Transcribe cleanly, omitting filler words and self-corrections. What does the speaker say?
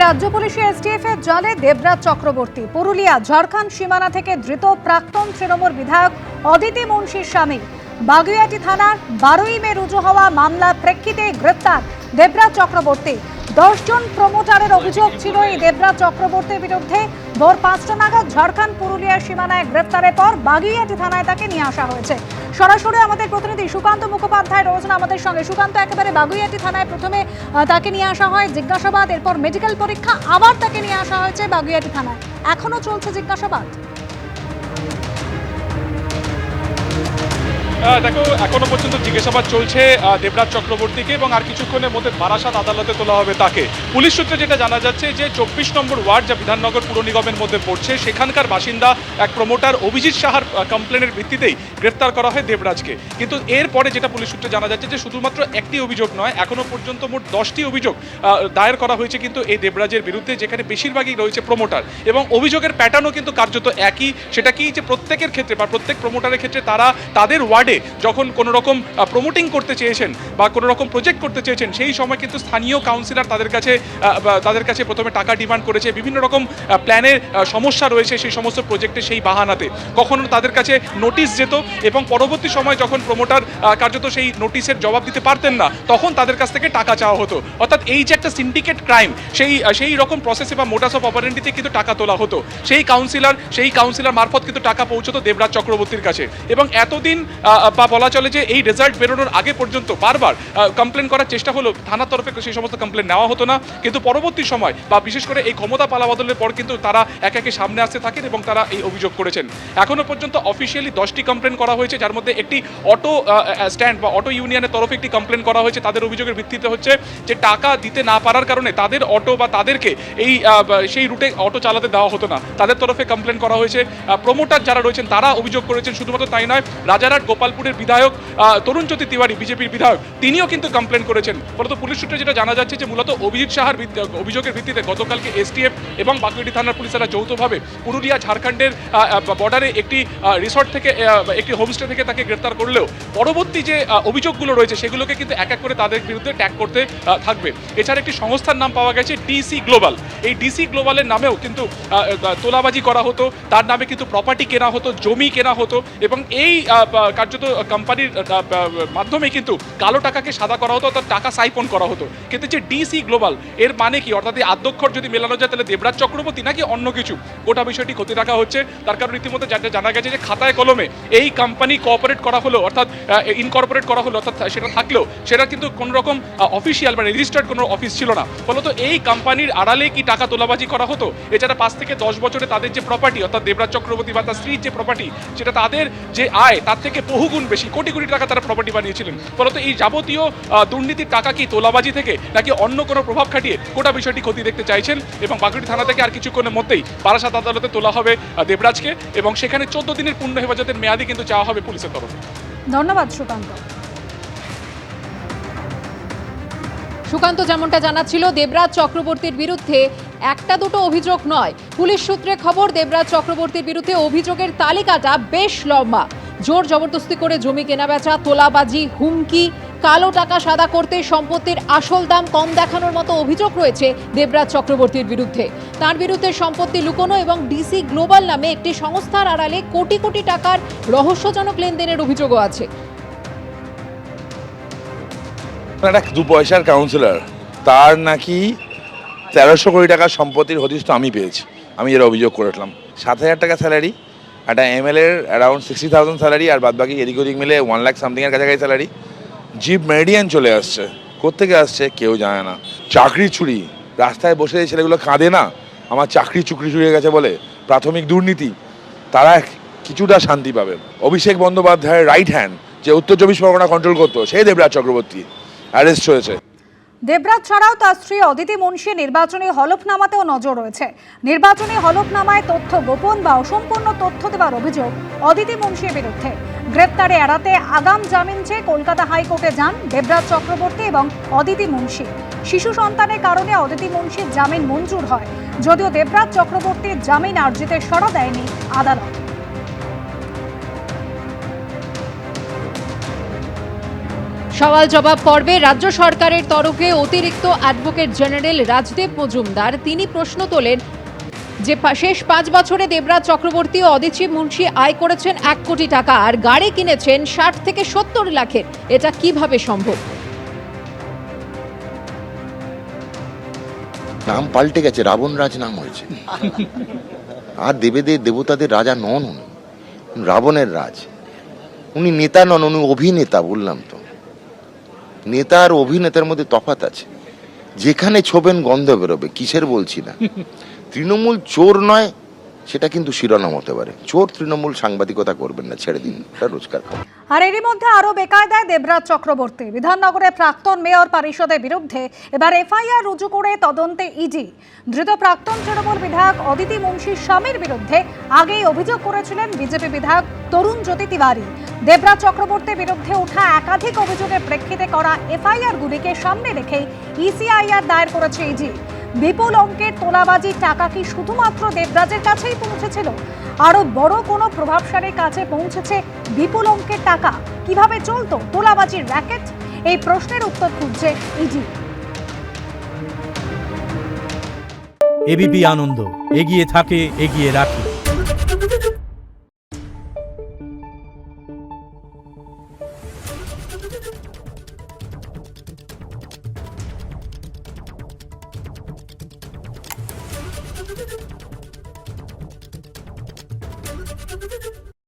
রাজ্য পুলিশের এসটিএফ এর জালে দেবরাজ চক্রবর্তী। পুরুলিয়া ঝাড়খণ্ড সীমানা থেকে ধৃত প্রাক্তন তৃণমূল বিধায়ক অদিতি মুন্সির স্বামী। বাগুইআটি থানার 12ই মে রুজু হওয়া মামলার প্রেক্ষিতে গ্রেপ্তার দেবরাজ চক্রবর্তী। 10 জন প্রমোটারের অভিযোগ ছিল এই দেবরাজ চক্রবর্তীর বিরুদ্ধে। ভোর 5টা নাগাদ ঝাড়খণ্ড পুরুলিয়ার সীমানায় গ্রেপ্তারের পর বাগুইআটি থানায় তাকে নিয়ে আসা হয়েছে। সরাসরি আমাদের প্রতিনিধি সুকান্ত মুখোপাধ্যায় রয়েছেন আমাদের সঙ্গে। সুকান্ত, একেবারে বাগুইআটি থানায় প্রথমে তাকে নিয়ে আসা হয়, জিজ্ঞাসাবাদ, এরপর মেডিকেল পরীক্ষা, আবার তাকে নিয়ে আসা হয়েছে বাগুইআটি থানায়। এখনো চলছে জিজ্ঞাসাবাদ। দেখো, এখনো পর্যন্ত জিজ্ঞাসাবাদ চলছে দেবরাজ চক্রবর্তীকে এবং আর কিছুক্ষণের মধ্যে বারাসাত আদালতে তোলা হবে তাকে। পুলিশ সূত্রে যেটা জানা যাচ্ছে যে 24 নম্বর ওয়ার্ড, যা বিধাননগর পুর নিগমের মধ্যে পড়ছে, সেখানকার বাসিন্দা এক প্রমোটার অভিজিৎ সাহার কমপ্লেনের ভিত্তিতেই গ্রেপ্তার করা হয় দেবরাজকে। কিন্তু এরপরে যেটা পুলিশ সূত্রে জানা যাচ্ছে যে শুধুমাত্র একটি অভিযোগ নয়, এখনো পর্যন্ত মোট 10টি অভিযোগ দায়ের করা হয়েছে কিন্তু এই দেবরাজের বিরুদ্ধে, যেখানে বেশিরভাগই রয়েছে প্রমোটার। এবং অভিযোগের প্যাটার্নও কিন্তু কার্যত একই। সেটা কি, যে প্রত্যেকের ক্ষেত্রে বা প্রত্যেক প্রমোটারের ক্ষেত্রে তারা তাদের ওয়ার্ডে যখন কোনো রকম প্রমোটিং করতে চেয়েছেন বা কোনো রকম প্রজেক্ট করতে চেয়েছেন, সেই সময় কিন্তু স্থানীয় কাউন্সিলর তাদের কাছে প্রথমে টাকা ডিমান্ড করেছে। বিভিন্ন রকম প্ল্যানের সমস্যা রয়েছে সেই সমস্ত প্রজেক্টে, সেই বাহানাতে কখনো তাদের কাছে নোটিশ যেত এবং পরবর্তী সময় যখন প্রমোটার কার্যত সেই নোটিশের জবাব দিতে পারতেন না, তখন তাদের কাছ থেকে টাকা চাওয়া হতো। অর্থাৎ এই যে একটা সিন্ডিকেট ক্রাইম, সেই রকম প্রসেসে বা মোটাস অফ অপারেন্ডিতে কিন্তু টাকা তোলা হতো। সেই কাউন্সিলর মারফত কিন্তু টাকা পৌঁছতো দেবরাজ চক্রবর্তীর কাছে। এবং এতদিন বা বলা চলে যে এই রেজাল্ট বেরোনোর আগে পর্যন্ত বারবার কমপ্লেন করার চেষ্টা হলো, থানার তরফে সেই সমস্ত কমপ্লেন নেওয়া হতো না। কিন্তু পরবর্তী সময় বা বিশেষ করে এই ক্ষমতা পালাবদলের পর কিন্তু তারা একে একে সামনে আসতে থাকেন এবং তারা এই অভিযোগ করেছেন। এখনো পর্যন্ত অফিসিয়ালি 10টি কমপ্লেন করা হয়েছে, যার মধ্যে একটি অটো স্ট্যান্ড বা অটো ইউনিয়নের তরফে একটি কমপ্লেন করা হয়েছে। তাদের অভিযোগের ভিত্তিতে হচ্ছে যে টাকা দিতে না পারার কারণে তাদের অটো বা তাদেরকে সেই রুটে অটো চালাতে দেওয়া হতো না, তাদের তরফে কমপ্লেন করা হয়েছে। প্রমোটার যারা রয়েছেন তারা অভিযোগ করেছেন। শুধুমাত্র তাই নয়, রাজারহাট গোপালপুরের বিধায়ক তরুণজ্যোতি তিওয়ারি, বিজেপির বিধায়ক, তিনিও কিন্তু কমপ্লেন করেছেন। ফলত পুলিশ সূত্রে যেটা জানা যাচ্ছে যে মূলত অভিজিৎ সাহার অভিযোগের ভিত্তিতে গতকালকে এসটিএফ এবং বাগুইআটি থানার পুলিশেরা যৌথভাবে পুরুলিয়া ঝাড়খণ্ডের বর্ডারে একটি রিসর্ট থেকে, একটি হোমস্টে থেকে তাকে গ্রেপ্তার করলেও পরবর্তী যে অভিযোগগুলো রয়েছে সেগুলোকে কিন্তু এক এক করে তাদের বিরুদ্ধে ট্যাগ করতে থাকবে। এছাড়া একটি সংস্থার নাম পাওয়া গেছে, ডিসি গ্লোবাল। এই ডিসি গ্লোবালের নামেও কিন্তু তোলাবাজি করা হতো, তার নামে কিন্তু প্রপার্টি কেনা হতো, জমি কেনা হতো এবং এই কার্যত কোম্পানির মাধ্যমে কিন্তু কালো টাকাকে সাদা করা হতো, অর্থাৎ টাকা সাইপন করা হতো। কিন্তু যে ডিসি গ্লোবাল, এর মানে কি, অর্থাৎ এই আদ্যক্ষর যদি মেলানো যায় তাহলে দেবরাজ চক্রবর্তী নাকি অন্য কিছু, গোটা বিষয়টি খতিয়ে রাখা হচ্ছে। তার কারণ রীতিমতো জানা গেছে যে খাতায় কলমে এই কোম্পানি কোঅপারেট করা হলো, অর্থাৎ ইনকর্পোরেট করা হলো, অর্থাৎ সেটা থাকলেও সেটা কিন্তু কোনো রকম অফিসিয়াল বা রেজিস্টার্ড কোনো অফিস ছিল না। ফলত এই কোম্পানির আড়ালে কি টাকা তোলাবাজি করা হতো। এছাড়া 5 থেকে 10 বছরে তাদের যে প্রপার্টি, অর্থাৎ দেবরাজ চক্রবর্তী বা তার স্ত্রীর যে প্রপার্টি, সেটা তাদের যে আয় তার থেকে বহুগুণ বেশি, কোটি কোটি টাকা তারা প্রপার্টি বানিয়েছিলেন। ফলত এই যাবতীয় দুর্নীতির টাকা কি তোলাবাজি থেকে নাকি অন্য কোনো প্রভাব খাটিয়ে, গোটা বিষয়টি খতিয়ে দেখতে চাইছেন। এবং বাগুইআটি থানা থেকে আর কিছুক্ষণের মধ্যেই বারাসাত আদালতে তোলা হবে দেবরাজকে এবং সেখানে 14 দিনের পূর্ণ হেফাজতের মেয়াদি কিন্তু চাওয়া হবে পুলিশের তরফে। ধন্যবাদ সুকান্ত। সুকান্ত যেমনটা জানাচ্ছিল, দেবরাজ চক্রবর্তীর বিরুদ্ধে একটা দুটো অভিযোগ নয়, পুলিশ সূত্রে খবর দেবরাজ চক্রবর্তীর বিরুদ্ধে অভিযোগের তালিকাটা বেশ লম্বা। জোর জবরদস্তি করে জমি কেনাবেচা, তোলাবাজি, হুমকি, কালো টাকা সাদা করতে, সম্পত্তির আসল দাম কম দেখানোর মতো অভিযোগ রয়েছে দেবরাজ চক্রবর্তীর বিরুদ্ধে। তার বিরুদ্ধে সম্পত্তি লুকোনো এবং ডিসি গ্লোবাল নামে একটি সংস্থার আড়ালে কোটি কোটি টাকার রহস্যজনক লেনদেনের অভিযোগও আছে। একটা 2 পয়সার কাউন্সিলর, তার নাকি 1300 কোটি টাকার সম্পত্তির হদিশ তো আমি পেয়েছি। আমি এর অভিযোগ করেছিলাম। 7000 টাকা স্যালারি, একটা এমএলএ অ্যারাউন্ড 60,000 স্যালারি, আর বাদ বাকি এদিক ওদিক মিলে 1 লাখ সামথিংয়ের কাছাকাছি স্যালারি। জিপ মেরিডিয়ান চলে আসছে, কোত্থেকে আসছে কেউ জানে না। চাকরি চুরি, রাস্তায় বসে এই ছেলেগুলো কাঁদে না আমার চাকরি চুরিয়ে গেছে বলে, প্রাথমিক দুর্নীতি, তারা কিছুটা শান্তি পাবে। অভিষেক বন্দ্যোপাধ্যায়ের রাইট হ্যান্ড, যে উত্তর 24 পরগনা কন্ট্রোল করতো, সেই দেবরাজ চক্রবর্তী অ্যারেস্ট হয়েছে। দেবরাজ ছাড়াও তার স্ত্রী অদিতি মুন্সি নির্বাচনী হলফনামাতেও নজর রয়েছে। নির্বাচনী হলফনামায় তথ্য গোপন বা অসম্পূর্ণ তথ্য দেওয়ার অভিযোগ অদিতি মুন্সির বিরুদ্ধে। গ্রেপ্তারে এড়াতে আগাম জামিন চেয়ে কলকাতা হাইকোর্টে যান দেবরাজ চক্রবর্তী এবং অদিতি মুন্সি। শিশু সন্তানের কারণে অদিতি মুন্সির জামিন মঞ্জুর হয়, যদিও দেবরাজ চক্রবর্তীর জামিন আর্জিতে সরা দেয়নি আদালত। সওয়াল জবাব পর্বে রাজ্য সরকারের তরফে অতিরিক্ত অ্যাডভোকেট জেনারেল রাজদেব মজুমদার তিনি প্রশ্ন তোলেন যে শেষ 5 বছরে দেবরাজ চক্রবর্তী ও অদিতি মুন্সি আয় করেছেন 1 কোটি টাকা আর গাড়ি কিনেছেন 60 থেকে 70 লাখের। এটা কিভাবে সম্ভব? নাম পাল্টে গেছে, রাবণ রাজ নাম হয়েছে। আর দেবতাদের রাজা নন উনি, রাবণের রাজ। উনি নেতা নন, উনি অভিনেতা। বললাম তো, নেতা আর অভিনেতার মধ্যে তফাৎ আছে। যেখানে ছোবেন গন্ধ বেরোবে, কিসের বলছি না। তৃণমূল চোর নয়, সেটা কিন্তু শিরোনাম হতে পারে। চোর তৃণমূল সাংবাদিকতা করবেন না, ছেড়ে দিন, এটা রোজকার খাবার। আর এরই মধ্যে আরো বেকায়দায় দেবরাজ চক্রবর্তী। বিধাননগরের প্রাক্তন মেয়র পরিষদের বিরুদ্ধে এবার এফআইআর রুজু করে তদন্তে ইডি। ধৃত প্রাক্তন তৃণমূল বিধায়ক অদিতি মুন্সির স্বামীর বিরুদ্ধে আগেই অভিযোগ করেছিলেন বিজেপি বিধায়ক তরুণ জ্যোতি তিওয়ারি। দেবরাজ চক্রবর্তীর বিরুদ্ধে ওঠা একাধিক অভিযোগের প্রেক্ষিতে করা এফআইআর গুলিকে সামনে রেখেই ইসিআইআর দায়ের করেছে ইডি। বিপুল অঙ্কের তোলাবাজির টাকা কি শুধুমাত্র দেবরাজের কাছেই পৌঁছেছিল? আরো বড় কোনো প্রভাবশালীর কাছে পৌঁছেছে বিপুল অঙ্কের টাকা? কিভাবে চলতো তোলাবাজির র্যাকেট? এই প্রশ্নের উত্তর খুঁজছে ইডি। এবিপি আনন্দ, এগিয়ে থাকে, এগিয়ে রাখে।